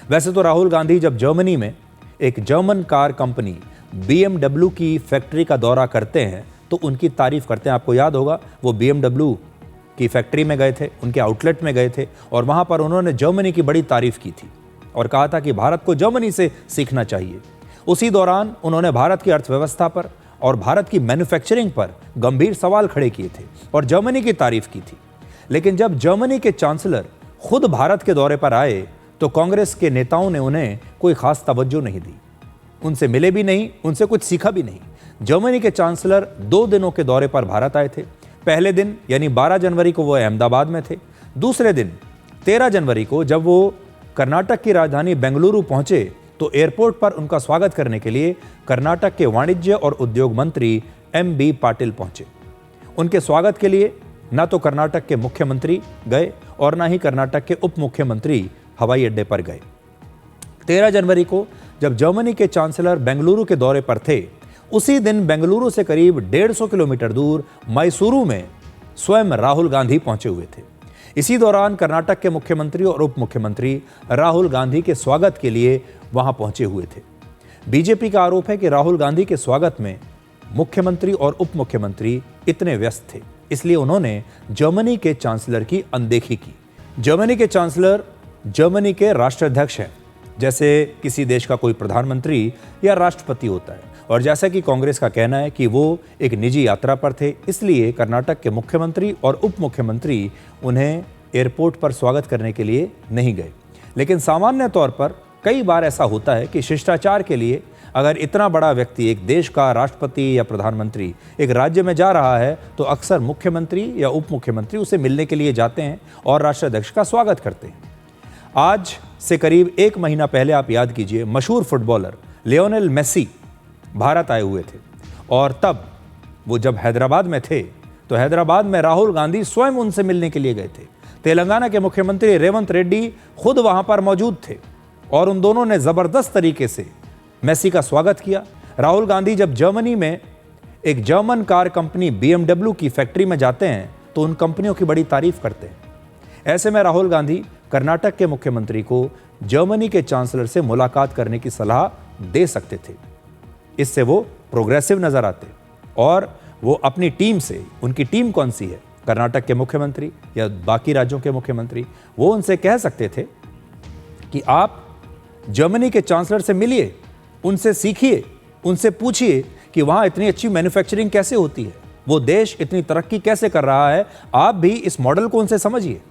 वैसे तो राहुल गांधी जब जर्मनी में एक जर्मन कार कंपनी BMW की फैक्ट्री का दौरा करते हैं तो उनकी तारीफ करते हैं। आपको याद होगा वो BMW की फैक्ट्री में गए थे, उनके आउटलेट में गए थे और वहाँ पर उन्होंने जर्मनी की बड़ी तारीफ की थी और कहा था कि भारत को जर्मनी से सीखना चाहिए। उसी दौरान उन्होंने भारत की अर्थव्यवस्था पर और भारत की मैन्युफैक्चरिंग पर गंभीर सवाल खड़े किए थे और जर्मनी की तारीफ की थी। लेकिन जब जर्मनी के चांसलर खुद भारत के दौरे पर आए तो कांग्रेस के नेताओं ने उन्हें कोई खास तवज्जो नहीं दी, उनसे मिले भी नहीं, उनसे कुछ सीखा भी नहीं। जर्मनी के चांसलर 2 दिनों के दौरे पर भारत आए थे। पहले दिन यानी 12 जनवरी को वो अहमदाबाद में थे। दूसरे दिन 13 जनवरी को जब वो कर्नाटक की राजधानी बेंगलुरु पहुंचे तो एयरपोर्ट पर उनका स्वागत करने के लिए कर्नाटक के वाणिज्य और उद्योग मंत्री MB पाटिल पहुंचे। उनके स्वागत के लिए ना तो कर्नाटक के मुख्यमंत्री गए और ना ही कर्नाटक के उप मुख्यमंत्री हवाई अड्डे पर गए। 13 जनवरी को जब जर्मनी के चांसलर बेंगलुरु के दौरे पर थे, उसी दिन बेंगलुरु से करीब 150 किलोमीटर दूर मैसूरू में स्वयं राहुल गांधी पहुंचे हुए थे। इसी दौरान कर्नाटक के मुख्यमंत्री और उप मुख्यमंत्री राहुल गांधी के स्वागत के लिए वहां पहुंचे हुए थे। बीजेपी का आरोप है कि राहुल गांधी के स्वागत में मुख्यमंत्री और उप मुख्यमंत्री इतने व्यस्त थे, इसलिए उन्होंने जर्मनी के चांसलर की अनदेखी की। जर्मनी के चांसलर जर्मनी के राष्ट्राध्यक्ष हैं, जैसे किसी देश का कोई प्रधानमंत्री या राष्ट्रपति होता है। और जैसा कि कांग्रेस का कहना है कि वो एक निजी यात्रा पर थे, इसलिए कर्नाटक के मुख्यमंत्री और उप मुख्यमंत्री उन्हें एयरपोर्ट पर स्वागत करने के लिए नहीं गए। लेकिन सामान्य तौर पर कई बार ऐसा होता है कि शिष्टाचार के लिए अगर इतना बड़ा व्यक्ति, एक देश का राष्ट्रपति या प्रधानमंत्री एक राज्य में जा रहा है तो अक्सर मुख्यमंत्री या उप मुख्यमंत्री उसे मिलने के लिए जाते हैं और राष्ट्राध्यक्ष का स्वागत करते हैं। आज से करीब 1 महीना पहले आप याद कीजिए, मशहूर फुटबॉलर लियोनेल मेसी भारत आए हुए थे और तब वो जब हैदराबाद में थे तो हैदराबाद में राहुल गांधी स्वयं उनसे मिलने के लिए गए थे। तेलंगाना के मुख्यमंत्री रेवंत रेड्डी खुद वहां पर मौजूद थे और उन दोनों ने जबरदस्त तरीके से मेसी का स्वागत किया। राहुल गांधी जब जर्मनी में एक जर्मन कार कंपनी BMW की फैक्ट्री में जाते हैं तो उन कंपनियों की बड़ी तारीफ करते हैं। ऐसे में राहुल गांधी कर्नाटक के मुख्यमंत्री को जर्मनी के चांसलर से मुलाकात करने की सलाह दे सकते थे। इससे वो प्रोग्रेसिव नजर आते और वो अपनी टीम से, उनकी टीम कौन सी है, कर्नाटक के मुख्यमंत्री या बाकी राज्यों के मुख्यमंत्री, वो उनसे कह सकते थे कि आप जर्मनी के चांसलर से मिलिए, उनसे सीखिए, उनसे पूछिए कि वहाँ इतनी अच्छी मैन्युफैक्चरिंग कैसे होती है, वो देश इतनी तरक्की कैसे कर रहा है, आप भी इस मॉडल को उनसे समझिए।